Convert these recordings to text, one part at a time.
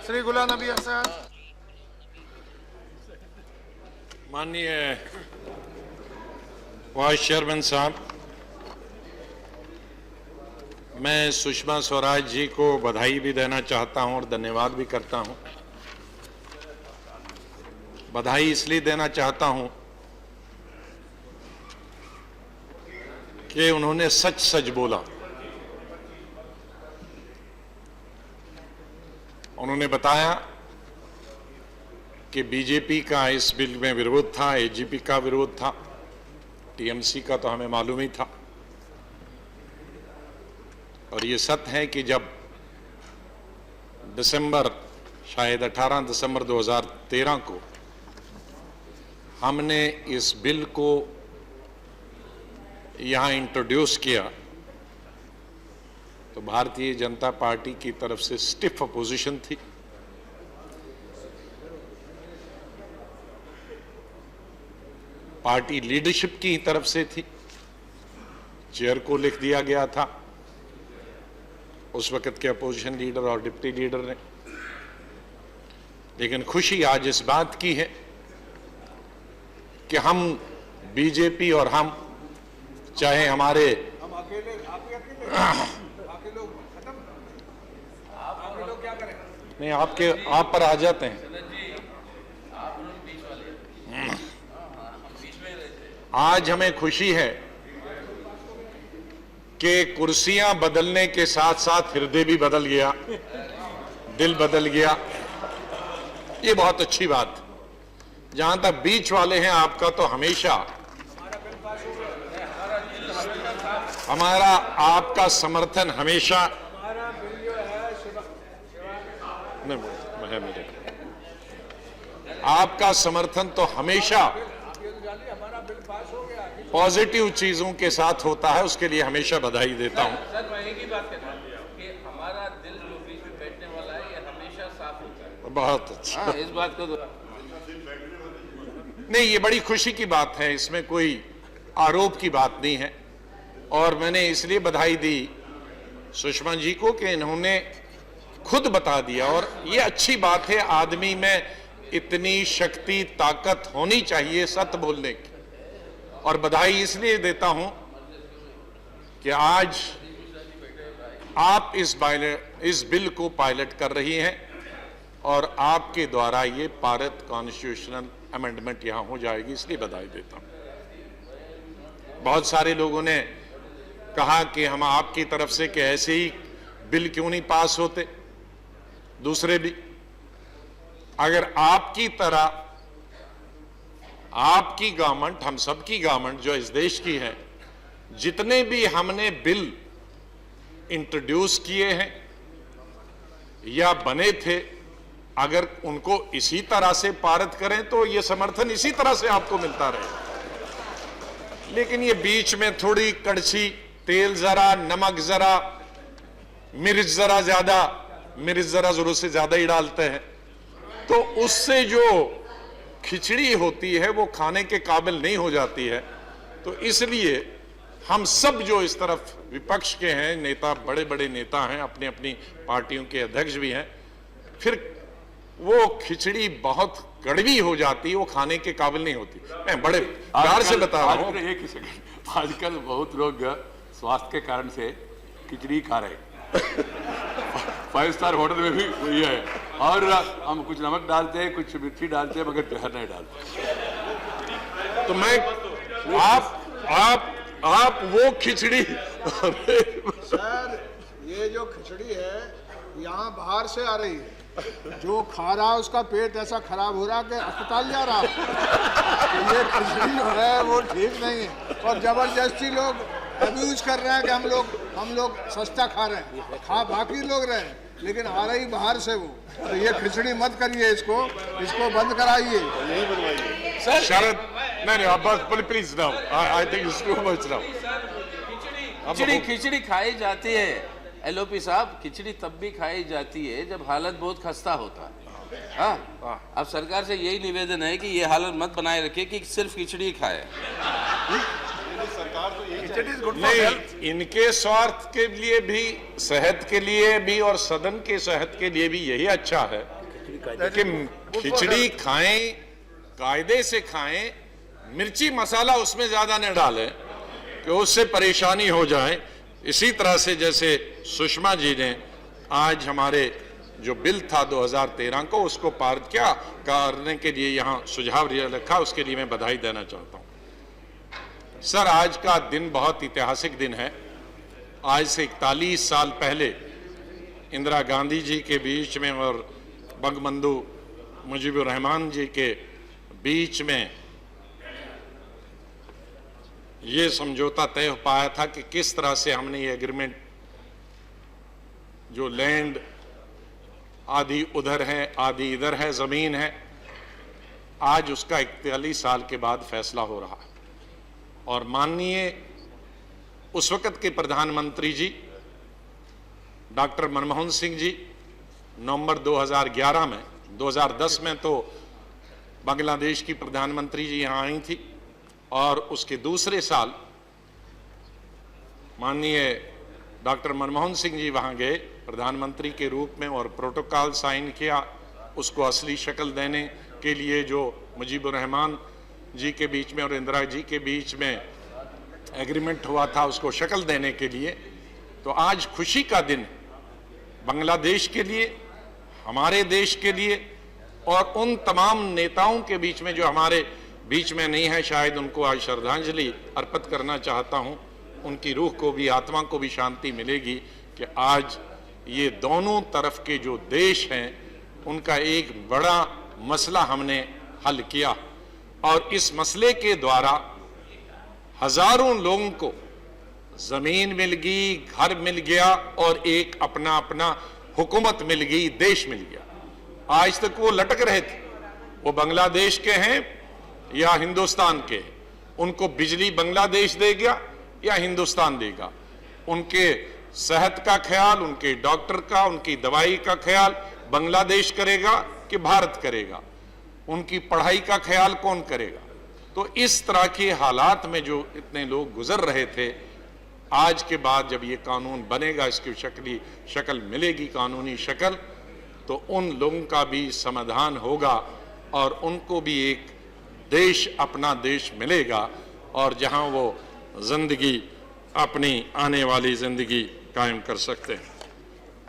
श्री गुलाम नबी आजाद। माननीय vice chairman साहब, मैं सुषमा स्वराज जी को बधाई भी देना चाहता हूं और धन्यवाद भी करता हूं। बधाई इसलिए देना चाहता हूं कि उन्होंने सच सच बोला। उन्होंने बताया कि बीजेपी का इस बिल में विरोध था, एजीपी का विरोध था, टीएमसी का तो हमें मालूम ही था। और ये सत्य है कि जब शायद 18 दिसंबर 2013 को हमने इस बिल को यहां इंट्रोड्यूस किया तो भारतीय जनता पार्टी की तरफ से स्टिफ अपोजिशन थी। पार्टी लीडरशिप की तरफ से थी, चेयर को लिख दिया गया था उस वक्त के अपोजिशन लीडर और डिप्टी लीडर ने। लेकिन खुशी आज इस बात की है कि हम बीजेपी और हम चाहे हमारे नहीं आप पर आ जाते हैं। आज हमें खुशी है कि कुर्सियां बदलने के साथ साथ हृदय भी बदल गया, दिल बदल गया। ये बहुत अच्छी बात। जहां तक बीच वाले हैं, आपका तो हमेशा हमारा आपका समर्थन हमेशा आपका समर्थन तो हमेशा पॉजिटिव चीजों के साथ होता है, उसके लिए हमेशा बधाई देता हूं। सर मैं एक ही बात कहता हूं कि हमारा दिल जो बीच में बैठने वाला है ये हमेशा साफ होता है। बहुत अच्छा। इस बात को नहीं, ये बड़ी खुशी की बात है, इसमें कोई आरोप की बात नहीं है। और मैंने इसलिए बधाई दी सुषमा जी को कि इन्होंने खुद बता दिया। और ये अच्छी बात है, आदमी में इतनी शक्ति ताकत होनी चाहिए सत्य बोलने की। और बधाई इसलिए देता हूं कि आज आप इस बिल को पायलट कर रही हैं और आपके द्वारा ये पारित कॉन्स्टिट्यूशनल अमेंडमेंट यहां हो जाएगी, इसलिए बधाई देता हूं। बहुत सारे लोगों ने कहा कि हम आपकी तरफ से कि ऐसे ही बिल क्यों नहीं पास होते, दूसरे भी। अगर आपकी तरह आपकी गवर्नमेंट, हम सबकी गवर्नमेंट जो इस देश की है, जितने भी हमने बिल इंट्रोड्यूस किए हैं या बने थे, अगर उनको इसी तरह से पारित करें तो ये समर्थन इसी तरह से आपको मिलता रहे। लेकिन ये बीच में थोड़ी कड़छी तेल जरा, नमक जरा, मिर्च जरा ज्यादा, मिर्च जरा जरूरत से ज्यादा ही डालते हैं, तो उससे जो खिचड़ी होती है वो खाने के काबिल नहीं हो जाती है। तो इसलिए हम सब जो इस तरफ विपक्ष के हैं नेता, बड़े बड़े नेता हैं, अपनी अपनी पार्टियों के अध्यक्ष भी हैं, फिर वो खिचड़ी बहुत कड़वी हो जाती है, वो खाने के काबिल नहीं होती। मैं बड़े प्यार से बता रहा हूँ। एक ही सेकंड, आजकल बहुत लोग स्वास्थ्य के कारण से खिचड़ी खा रहे हैं। 5 स्टार होटल में भी वही है, और हम कुछ नमक डालते हैं, कुछ मिर्ची डालते हैं, मगर जहर नहीं डालते। तो मैं आप वो खिचड़ी सर, ये जो खिचड़ी है यहाँ बाहर से आ रही है, जो खा रहा है उसका पेट ऐसा खराब हो रहा है कि अस्पताल जा रहा है। तो ये खिचड़ी जो है वो ठीक नहीं है, और जबरदस्ती लोग अब्यूज कर रहे हैं कि हम लोग सस्ता खा रहे हैं, बाकी लोग रहे हैं, लेकिन आ रही बाहर से वो। तो ये खिचड़ी मत करिए, इसको बंद कराइए। सर शरद, नहीं आप बस please now, I think it's too much now. खिचड़ी खाई जाती है एलओपी साहब, खिचड़ी तब भी खाई जाती है जब हालत बहुत खस्ता होता है। हाँ, अब सरकार से यही निवेदन है कि ये हालत मत बनाए रखिए कि सिर्फ खिचड़ी खाए। नहीं, इनके स्वार्थ के लिए भी, सेहत के लिए भी और सदन के सेहत के लिए भी यही अच्छा है कि खिचड़ी खाएं, कायदे से खाएं, मिर्ची मसाला उसमें ज्यादा न डालें कि उससे परेशानी हो जाए। इसी तरह से जैसे सुषमा जी ने आज हमारे जो बिल था 2013 को उसको पारित किया करने के लिए यहाँ सुझाव रखा, उसके लिए मैं बधाई देना चाहता हूँ। सर, आज का दिन बहुत ऐतिहासिक दिन है। आज से 41 साल पहले इंदिरा गांधी जी के बीच में और बंगबंधु मुजीबुर रहमान जी के बीच में ये समझौता तय हो पाया था कि किस तरह से हमने ये एग्रीमेंट, जो लैंड आधी उधर है आधी इधर है, जमीन है, आज उसका 41 साल के बाद फैसला हो रहा है। और माननीय उस वक्त के प्रधानमंत्री जी डॉक्टर मनमोहन सिंह जी नवंबर 2011 में, 2010 में तो बांग्लादेश की प्रधानमंत्री जी यहां आई थी और उसके दूसरे साल माननीय डॉक्टर मनमोहन सिंह जी वहां गए प्रधानमंत्री के रूप में और प्रोटोकॉल साइन किया। उसको असली शक्ल देने के लिए जो मुजीबुर रहमान जी के बीच में और इंदिरा जी के बीच में एग्रीमेंट हुआ था उसको शक्ल देने के लिए। तो आज खुशी का दिन बांग्लादेश के लिए, हमारे देश के लिए और उन तमाम नेताओं के बीच में जो हमारे बीच में नहीं है, शायद उनको आज श्रद्धांजलि अर्पित करना चाहता हूं। उनकी रूह को भी, आत्मा को भी शांति मिलेगी कि आज ये दोनों तरफ के जो देश हैं उनका एक बड़ा मसला हमने हल किया और इस मसले के द्वारा हजारों लोगों को जमीन मिल गई, घर मिल गया और एक अपना अपना हुकूमत मिल गई, देश मिल गया। आज तक वो लटक रहे थे, वो बांग्लादेश के हैं या हिंदुस्तान के हैं, उनको बिजली बांग्लादेश देगा या हिंदुस्तान देगा, उनके सेहत का ख्याल, उनके डॉक्टर का, उनकी दवाई का ख्याल बांग्लादेश करेगा कि भारत करेगा, उनकी पढ़ाई का ख्याल कौन करेगा। तो इस तरह के हालात में जो इतने लोग गुजर रहे थे, आज के बाद जब ये कानून बनेगा, इसकी शक्ल मिलेगी, कानूनी शक्ल, तो उन लोगों का भी समाधान होगा और उनको भी एक देश, अपना देश मिलेगा और जहां वो जिंदगी, अपनी आने वाली जिंदगी कायम कर सकते हैं।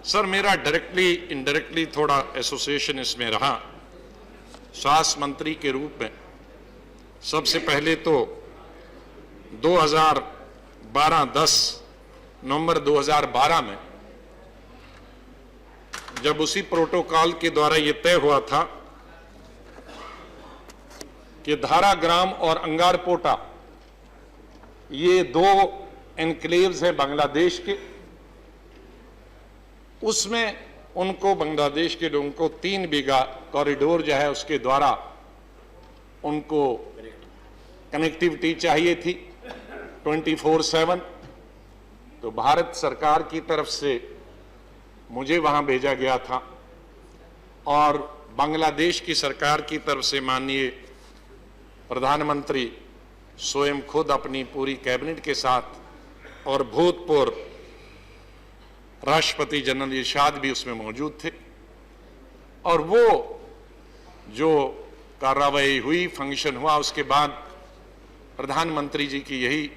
सर, मेरा डायरेक्टली इनडायरेक्टली थोड़ा एसोसिएशन इसमें रहा। स्वास्थ्य मंत्री के रूप में सबसे पहले तो 2012-10 नवंबर 2012 में जब उसी प्रोटोकॉल के द्वारा यह तय हुआ था कि धारा ग्राम और अंगारपोटा ये दो एनक्लेव्स हैं बांग्लादेश के, उसमें उनको, बांग्लादेश के लोगों को 3 बीघा कॉरिडोर जो है उसके द्वारा उनको कनेक्टिविटी चाहिए थी 24/7। तो भारत सरकार की तरफ से मुझे वहां भेजा गया था और बांग्लादेश की सरकार की तरफ से माननीय प्रधानमंत्री स्वयं खुद अपनी पूरी कैबिनेट के साथ और भूतपूर्व राष्ट्रपति जनरल इरशाद भी उसमें मौजूद थे और वो जो कार्रवाई हुई, फंक्शन हुआ, उसके बाद प्रधानमंत्री जी की यही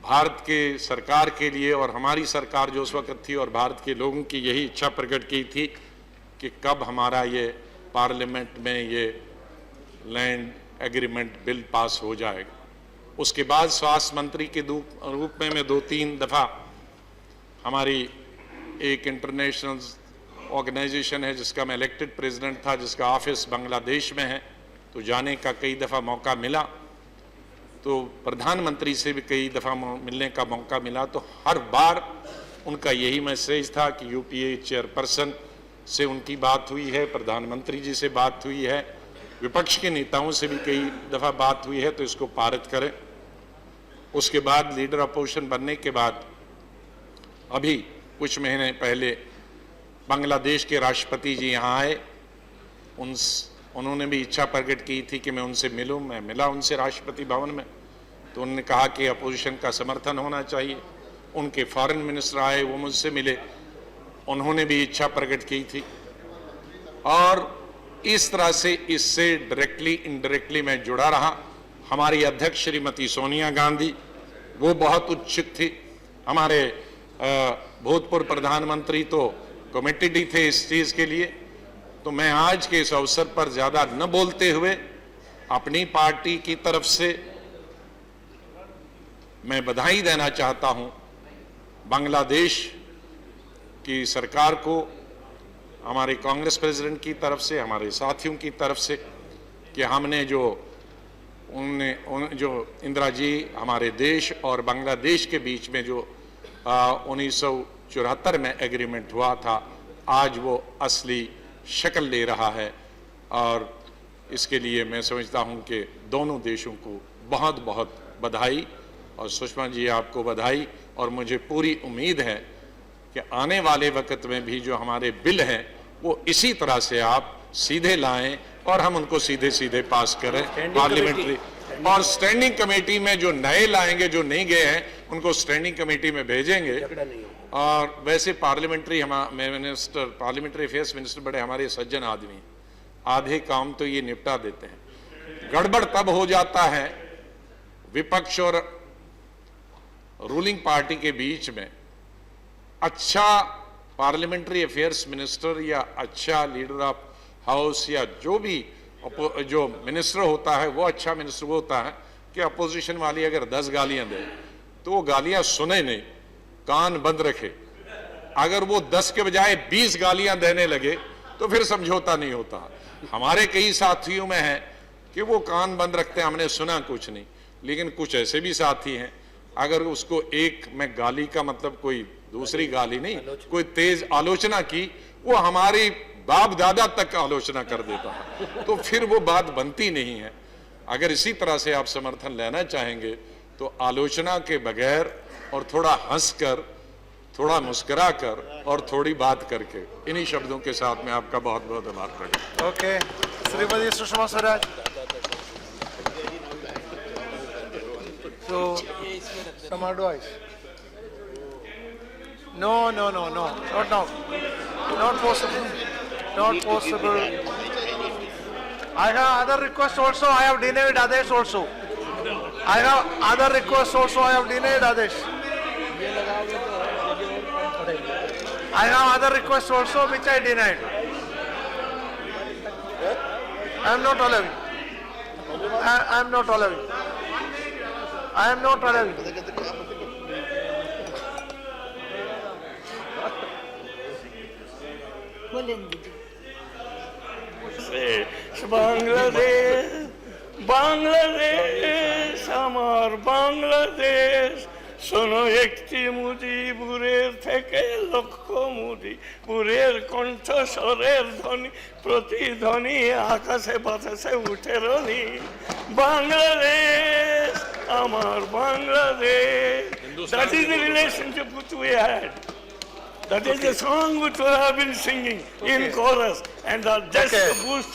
भारत के सरकार के लिए और हमारी सरकार जो उस वक्त थी और भारत के लोगों की यही इच्छा प्रकट की थी कि कब हमारा ये पार्लियामेंट में ये लैंड एग्रीमेंट बिल पास हो जाएगा। उसके बाद स्वास्थ्य मंत्री के रूप में मैं 2-3 दफ़ा, हमारी एक इंटरनेशनल ऑर्गेनाइजेशन है जिसका मैं इलेक्टेड प्रेसिडेंट था, जिसका ऑफिस बांग्लादेश में है, तो जाने का कई दफ़ा मौका मिला। तो प्रधानमंत्री से भी कई दफ़ा मिलने का मौका मिला। तो हर बार उनका यही मैसेज था कि यूपीए चेयरपर्सन से उनकी बात हुई है, प्रधानमंत्री जी से बात हुई है, विपक्ष के नेताओं से भी कई दफ़ा बात हुई है, तो इसको पारित करें। उसके बाद लीडर अपोजिशन बनने के बाद अभी कुछ महीने पहले बांग्लादेश के राष्ट्रपति जी यहाँ आए, उन्होंने भी इच्छा प्रकट की थी कि मैं उनसे मिलूं। मैं मिला उनसे राष्ट्रपति भवन में, तो उन्होंने कहा कि अपोजिशन का समर्थन होना चाहिए। उनके फॉरेन मिनिस्टर आए, वो मुझसे मिले, उन्होंने भी इच्छा प्रकट की थी। और इस तरह से इससे डायरेक्टली इनडायरेक्टली मैं जुड़ा रहा। हमारी अध्यक्ष श्रीमती सोनिया गांधी वो बहुत उत्सुक थी, हमारे भूतपूर्व प्रधानमंत्री तो कमिटेड ही थे इस चीज के लिए। तो मैं आज के इस अवसर पर ज्यादा न बोलते हुए अपनी पार्टी की तरफ से मैं बधाई देना चाहता हूं बांग्लादेश की सरकार को, हमारे कांग्रेस प्रेसिडेंट की तरफ से, हमारे साथियों की तरफ से, कि हमने जो जो इंदिरा जी हमारे देश और बांग्लादेश के बीच में जो 1974 में एग्रीमेंट हुआ था, आज वो असली शक्ल ले रहा है। और इसके लिए मैं समझता हूं कि दोनों देशों को बहुत बहुत बधाई। और सुषमा जी आपको बधाई। और मुझे पूरी उम्मीद है कि आने वाले वक्त में भी जो हमारे बिल हैं वो इसी तरह से आप सीधे लाएं और हम उनको सीधे सीधे पास करें पार्लियामेंट्री। और स्टैंडिंग कमेटी में जो नए लाएंगे, जो नहीं गए हैं, उनको स्टैंडिंग कमेटी में भेजेंगे। और वैसे parliamentary minister, parliamentary affairs minister बड़े हमारे सज्जन आदमी हैं, आधे काम तो ये निपटा देते हैं। गड़बड़ तब हो जाता है विपक्ष और रूलिंग पार्टी के बीच में। अच्छा पार्लियामेंट्री अफेयर्स मिनिस्टर या अच्छा लीडर ऑफ हाउस या जो भी जो मिनिस्टर होता है वो अच्छा मिनिस्टर वो होता है कि अपोजिशन वाली अगर 10 गालियां दे तो वो गालियां सुने नहीं, कान बंद रखे। अगर वो 10 के बजाय 20 गालियां देने लगे तो फिर समझौता नहीं होता। हमारे कई साथियों में है कि वो कान बंद रखते हैं, हमने सुना कुछ नहीं। लेकिन कुछ ऐसे भी साथी हैं, अगर उसको एक में गाली का मतलब कोई दूसरी गाली नहीं, कोई तेज आलोचना की, वो हमारी बाप दादा तक आलोचना कर देता है, तो फिर वो बात बनती नहीं है। अगर इसी तरह से आप समर्थन लेना चाहेंगे तो आलोचना के बगैर और थोड़ा हंसकर, थोड़ा मुस्कुरा कर और थोड़ी बात करके, इन्हीं शब्दों के साथ मैं आपका बहुत बहुत आभार प्रकट। Okay, Shrimati Sushma Swaraj. So, some advice. No, not now. Not possible. Not possible. I have other requests also. I have denied others also. I have other requests also. I have denied others. I have other requests also which I denied. I am not allowing. I am not allowing. I am not allowing. Bangladesh আমার বাংলাদেশ, শোনো একটি মুজিবুরের থেকে লক্ষ মুজিবুরের কণ্ঠস্বরের ধ্বনি, প্রতিধ্বনি আকাশে বাতাসে উঠে রনি। বাংলাদেশ আমার Bangladesh. That is the relationship which we had. That is the song which we have been singing in chorus, and just to boost